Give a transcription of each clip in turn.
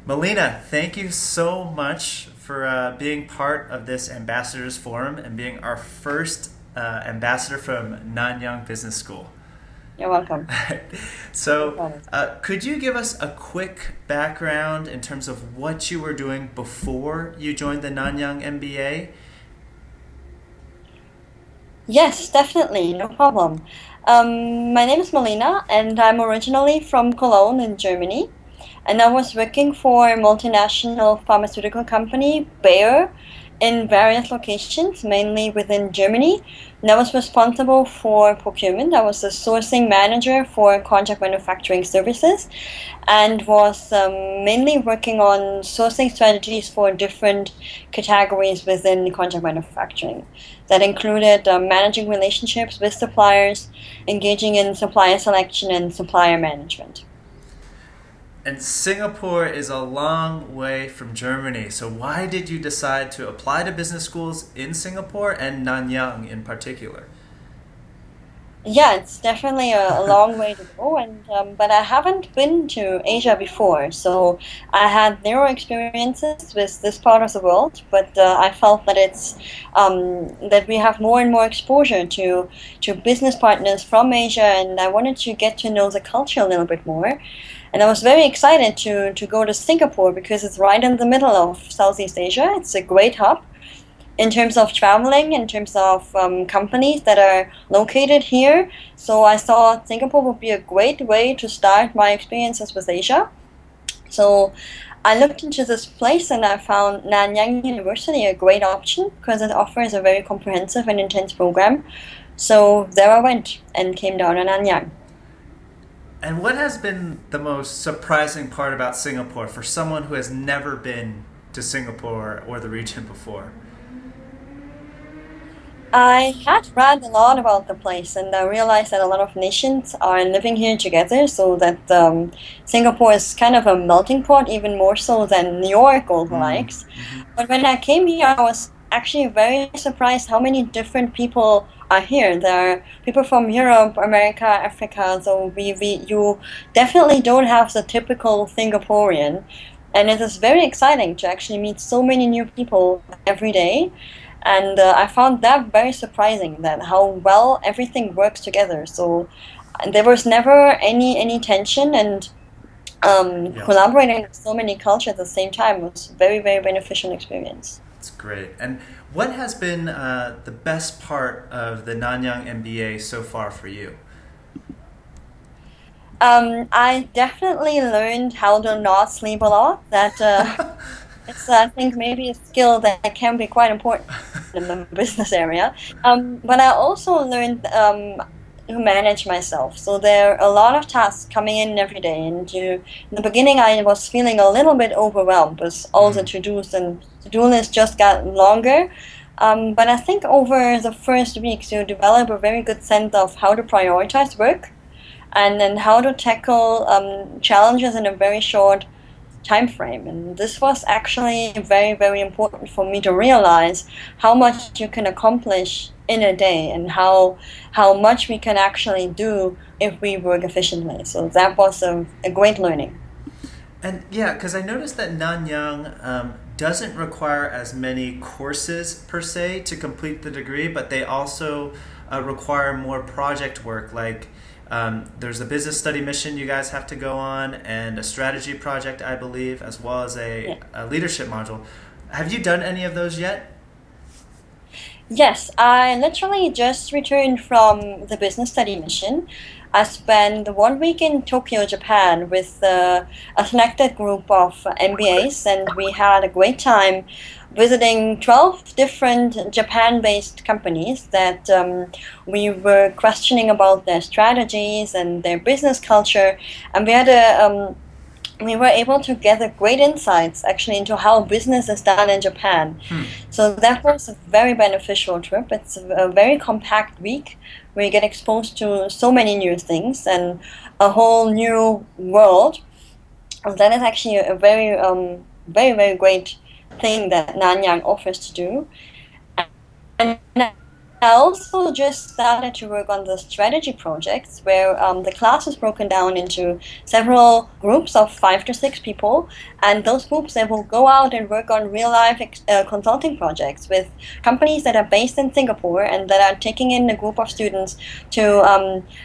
Melina, thank you so much for being part of this Ambassadors Forum and being our first ambassador from Nanyang Business School. You're welcome. No So, problem. could you give us a quick background in terms of what you were doing before you joined the Nanyang MBA? Yes, definitely, no problem. My name is Melina, and I'm originally from Cologne in Germany. And I was working for a multinational pharmaceutical company, Bayer, in various locations, mainly within Germany. And I was responsible for procurement. I was the sourcing manager for contract manufacturing services and was mainly working on sourcing strategies for different categories within contract manufacturing. That included managing relationships with suppliers, engaging in supplier selection and supplier management. And Singapore is a long way from Germany. So, why did you decide to apply to business schools in Singapore and Nanyang in particular? Yeah, it's definitely a long way to go, and but I haven't been to Asia before, so I had zero experiences with this part of the world. But I felt that it's that we have more and more exposure to business partners from Asia, and I wanted to get to know the culture a little bit more. And I was very excited to go to Singapore because it's right in the middle of Southeast Asia. It's a great hub in terms of traveling, in terms of companies that are located here. So I thought Singapore would be a great way to start my experiences with Asia. So I looked into this place and I found Nanyang University a great option because it offers a very comprehensive and intense program. So there I went and came down to Nanyang. And what has been the most surprising part about Singapore for someone who has never been to Singapore or the region before? I had read a lot about the place, and I realized that a lot of nations are living here together, so that Singapore is kind of a melting pot, even more so than New York or the Mm, likes. mhm. But when I came here, I was actually very surprised how many different people are here. There are people from Europe, America, Africa, so you definitely don't have the typical Singaporean. And it is very exciting to actually meet so many new people every day. And I found that very surprising that how well everything works together. So there was never any tension, and Yeah, collaborating with so many cultures at the same time was very beneficial experience. it's great. And what has been the best part of the Nanyang MBA so far for you? I definitely learned how to not sleep a lot. That it's I think maybe a skill that can be quite important in the business area. But I also learned to manage myself. So there are a lot of tasks coming in every day, and in the beginning I was feeling a little bit overwhelmed because all the Mm. to-dos and to-do lists just got longer. But I think over the first weeks you develop a very good sense of how to prioritize work and then how to tackle challenges in a very short time frame. And this was actually very important for me to realize how much you can accomplish in a day and how much we can actually do if we work efficiently. So that was a great learning. And yeah, because I noticed that Nanyang doesn't require as many courses per se to complete the degree, but they also require more project work. Like there's a business study mission you guys have to go on, and a strategy project, I believe, as well as Yeah. a leadership module. Have you done any of those yet? Yes, I literally just returned from the business study mission. I spent 1 week in Tokyo, Japan, with a selected group of MBAs, and we had a great time visiting 12 different Japan-based companies that we were questioning about their strategies and their business culture, and we were able to gather great insights actually into how business is done in Japan. Hmm. So that was a very beneficial trip. It's a very compact week where you get exposed to so many new things and a whole new world. And that is actually a very great thing that Nanyang offers to do. And I also just started to work on the strategy projects where the class is broken down into several groups of 5 to 6 people, and those groups they will go out and work on real life consulting projects with companies that are based in Singapore and that are taking in a group of students to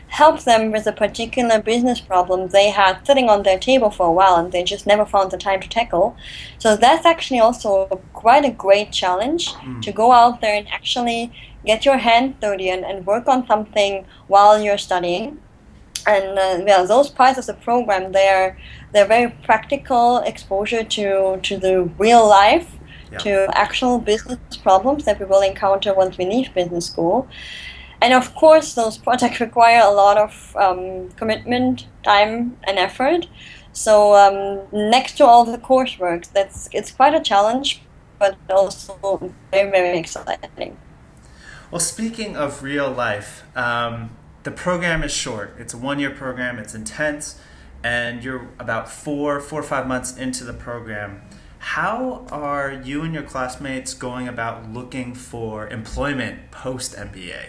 help them with a particular business problem they had sitting on their table for a while and they just never found the time to tackle. So that's actually also quite a great challenge to go out there and actually get your hand dirty and work on something while you're studying. And yeah, those parts of the program they're very practical exposure to the real life, Yeah. to actual business problems that we will encounter once we leave business school. And of course, those projects require a lot of commitment, time, and effort. So next to all the coursework, it's quite a challenge, but also very, very exciting. Well, speaking of real life, the program is short. It's a 1 year program. It's intense, and you're about 4 or 5 months into the program. How are you and your classmates going about looking for employment post MBA?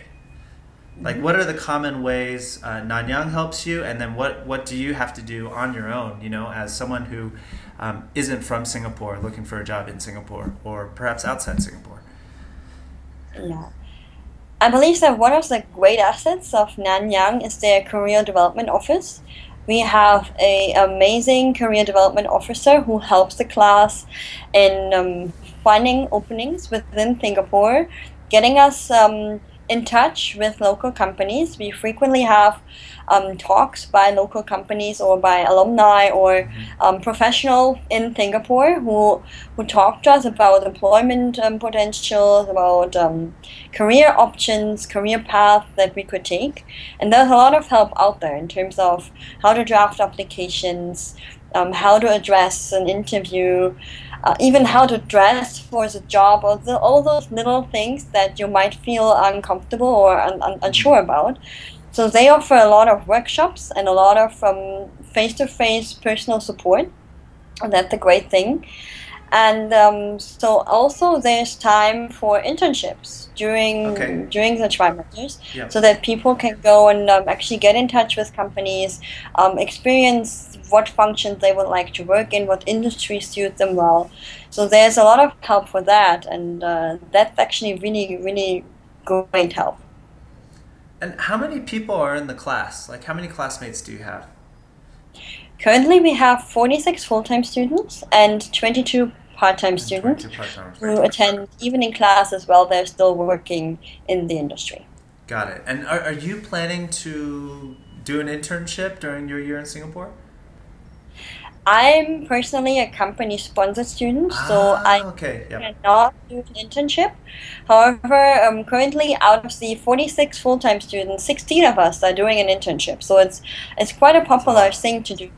Like, what are the common ways Nanyang helps you, and then what do you have to do on your own? You know, as someone who isn't from Singapore, looking for a job in Singapore or perhaps outside Singapore. Yeah. I believe that one of the great assets of Nanyang is their career development office. We have a amazing career development officer who helps the class in finding openings within Singapore, getting us in touch with local companies. We frequently have talks by local companies or by alumni or professionals in Singapore who talk to us about employment potentials, about career options, career paths that we could take. And there's a lot of help out there in terms of how to draft applications, how to address an interview, even how to dress for the job, or all those little things that you might feel uncomfortable or unsure about. So they offer a lot of workshops and a lot of face-to-face personal support. And that's a great thing. And so also there's time for internships Okay. during the trimesters, Yeah. so that people can go and actually get in touch with companies, experience what functions they would like to work in, what industry suits them well. So there's a lot of help for that, and that's actually really, really great help. And how many people are in the class? Like, how many classmates do you have? Currently, we have 46 full-time students and 22 part-time And students 22 part-timers. who attend evening class as well. They're still working in the industry. Got it. And are you planning to do an internship during your year in Singapore? I'm personally a company-sponsored student, so I Okay. Yep. cannot do an internship. However, currently out of the 46 full-time students, 16 of us are doing an internship. So it's quite a popular lot. thing to do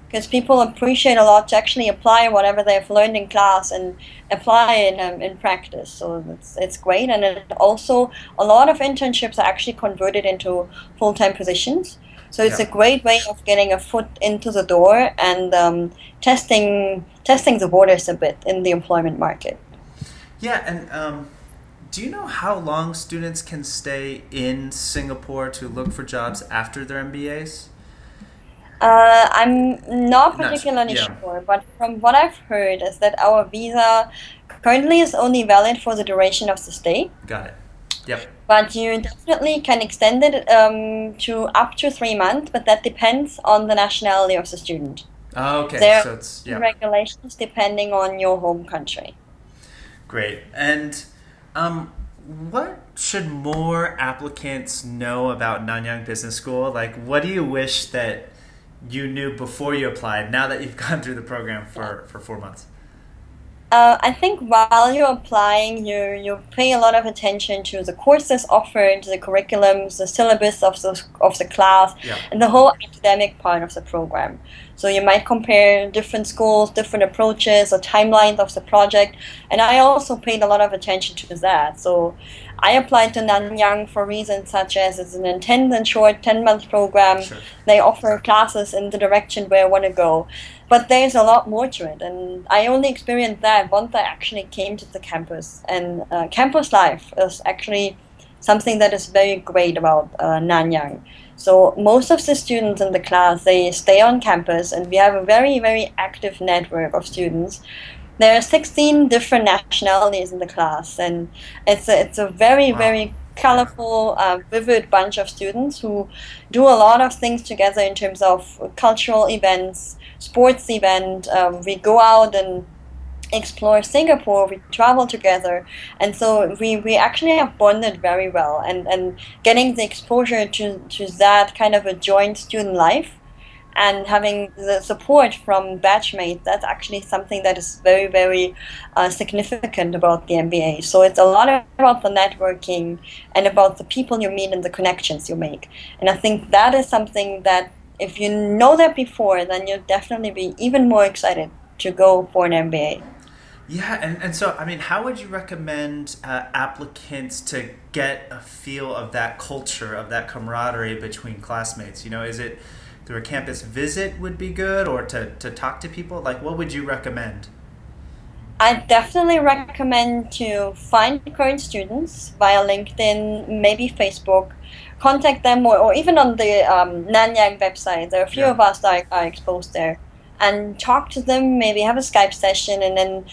because people appreciate a lot to actually apply whatever they've learned in class and apply in practice. So it's great, and it also a lot of internships are actually converted into full-time positions. So it's a Yeah. great way of getting a foot into the door and testing the waters a bit in the employment market. Yeah. And do you know how long students can stay in Singapore to look for jobs after their MBAs? I'm not Not sure. particularly Yeah. sure, but from what I've heard is that our visa currently is only valid for the duration of the stay, Got it. Yep. but you definitely can extend it to up to 3 months, but that depends on the nationality of the student. Okay. There So it's are yeah. regulations depending on your home country. Great. And um, what should more applicants know about Nanyang Business School? Like, what do you wish that you knew before you applied, now that you've gone through the program for 4 months? I think while you're applying, you pay a lot of attention to the courses offered, the curriculums, the syllabus of the class, Yeah. and the whole academic part of the program. So you might compare different schools, different approaches, or timelines of the project. And I also paid a lot of attention to that. So I applied to Nanyang for reasons such as it's an intense and short 10-month program. Sure. They offer classes in the direction where I want to go. But there's a lot more to it, and I only experienced that once I actually came to the campus. And campus life is actually something that is very great about Nanyang. So most of the students in the class, they stay on campus, and we have a very, very active network of students. There are 16 different nationalities in the class, and it's a very, Wow. very Yeah. colorful, vivid bunch of students who do a lot of things together in terms of cultural events, sports event. We go out and explore Singapore, we travel together, and so we actually have bonded very well, and getting the exposure to that kind of a joint student life and having the support from batchmates, that's actually something that is very, very significant about the MBA. So it's a lot about the networking and about the people you meet and the connections you make. And I think that is something that if you know that before, then you'll definitely be even more excited to go for an MBA. Yeah, and so, I mean, how would you recommend applicants to get a feel of that culture, of that camaraderie between classmates? You know, is it through a campus visit would be good, or to talk to people? Like, what would you recommend? I definitely recommend to find current students via LinkedIn, maybe Facebook, contact them, or even on the Nanyang website. There are a few Yeah. of us that are exposed there. And talk to them, maybe have a Skype session, and then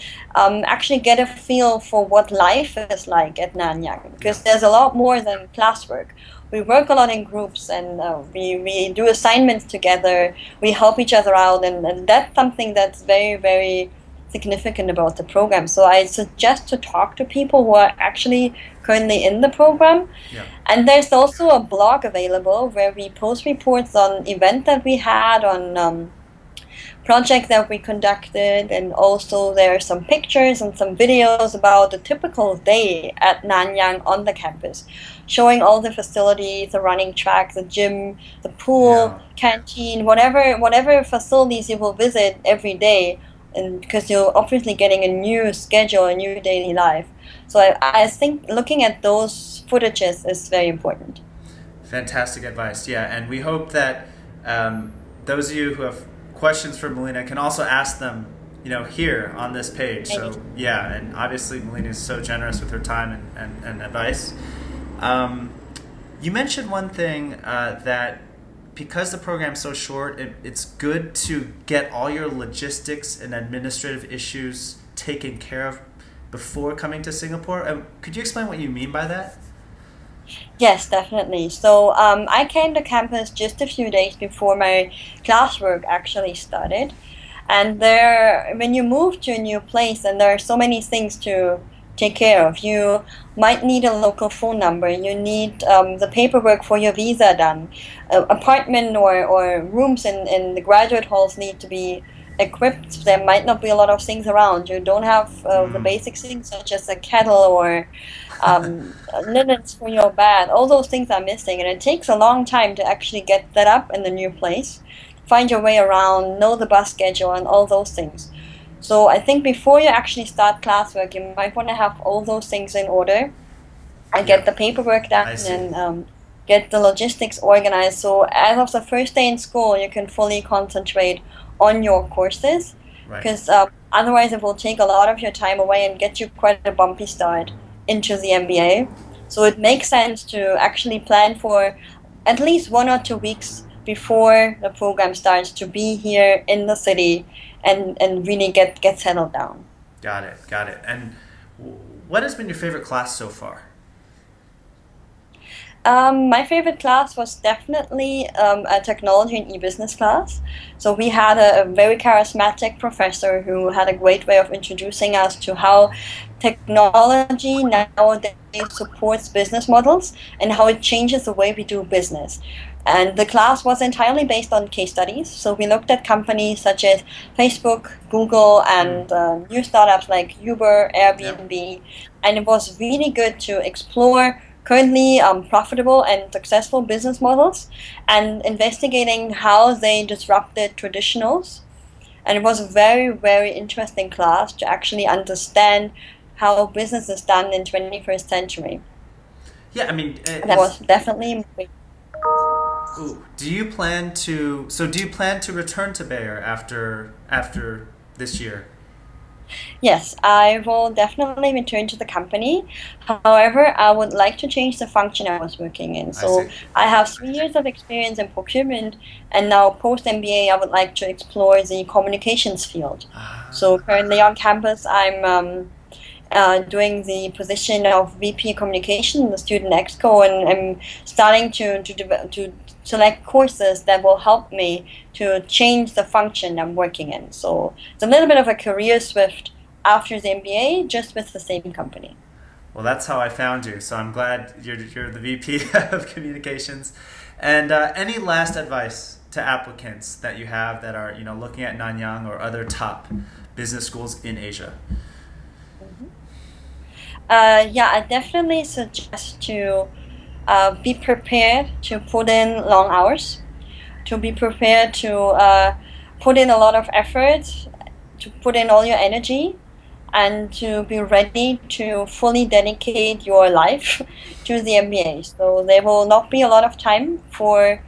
actually get a feel for what life is like at Nanyang. Yeah. Because there's a lot more than classwork. We work a lot in groups, and we do assignments together. We help each other out, and that's something that's very, very significant about the program. So I suggest to talk to people who are actually currently in the program. Yeah. And there's also a blog available where we post reports on event that we had, on project that we conducted, and also there are some pictures and some videos about a typical day at Nanyang on the campus, showing all the facilities, the running track, the gym, the pool, Yeah. canteen, whatever facilities you will visit every day, and because you're obviously getting a new schedule, a new daily life. So I think looking at those footages is very important. Fantastic advice. Yeah, and we hope that those of you who have questions for Melina can also ask them, you know, here on this page. So yeah, and obviously Melina is so generous with her time and advice. Um, you mentioned one thing that because the program's so short, it's good to get all your logistics and administrative issues taken care of before coming to Singapore. Could you explain what you mean by that? Yes, definitely. So I came to campus just a few days before my classwork actually started. And there, when you move to a new place, and there are so many things to take care of, you might need a local phone number. You need the paperwork for your visa done. Apartment or rooms in the graduate halls need to be equipped. There might not be a lot of things around. You don't have the Mm. basic things such as a kettle or linens for your bed. All those things are missing, and it takes a long time to actually get that up in the new place, find your way around, know the bus schedule, and all those things. So I think before you actually start classwork, you might want to have all those things in order and Yeah, get the paperwork done, I see. and get the logistics organized. So as of the first day in school, you can fully concentrate on your courses, Right. because otherwise it will take a lot of your time away and get you quite a bumpy start into the MBA. So it makes sense to actually plan for at least 1 or 2 weeks before the program starts to be here in the city, and really get settled down. Got it. Got it. And what has been your favorite class so far? My favorite class was definitely a technology and e-business class. So we had a very charismatic professor who had a great way of introducing us to how technology nowadays supports business models and how it changes the way we do business. And the class was entirely based on case studies. So we looked at companies such as Facebook, Google, Mm. and new startups like Uber, Yep. Airbnb. And it was really good to explore currently profitable and successful business models and investigating how they disrupted traditionals. And it was a very, very interesting class to actually understand how business is done in 21st century. Yeah, I mean, That is was definitely. ooh, do you plan to? So, do you plan to return to Bayer after this year? Yes, I will definitely return to the company. However, I would like to change the function I was working in. I see. So I have 3 years of experience in procurement, and now post MBA, I would like to explore the communications field. So Ah, currently on campus, I'm doing the position of VP Communication in the Student Exco, and I'm starting to select courses that will help me to change the function I'm working in. So it's a little bit of a career shift after the MBA, just with the same company. well, that's how I found you. So I'm glad you're the VP of communications. And any last advice to applicants that you have that are looking at Nanyang or other top business schools in Asia? Mhm. Yeah, I definitely suggest to be prepared to put in long hours, to be prepared to put in a lot of effort, to put in all your energy, and to be ready to fully dedicate your life to the MBA. So there will not be a lot of time for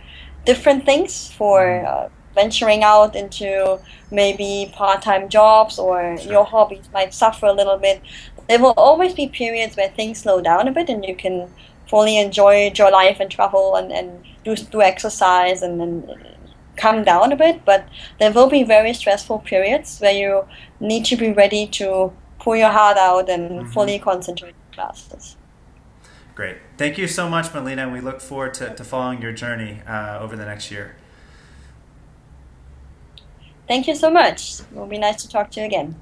different things, for Mm-hmm. venturing out into maybe part-time jobs, or Sure. your hobbies might suffer a little bit. There will always be periods where things slow down a bit and you can fully enjoy your life and travel and do exercise and calm down a bit. But there will be very stressful periods where you need to be ready to pull your heart out and Mm-hmm. fully concentrate on classes. Great. Thank you so much, Melina, and we look forward to following your journey over the next year. Thank you so much. It will be nice to talk to you again.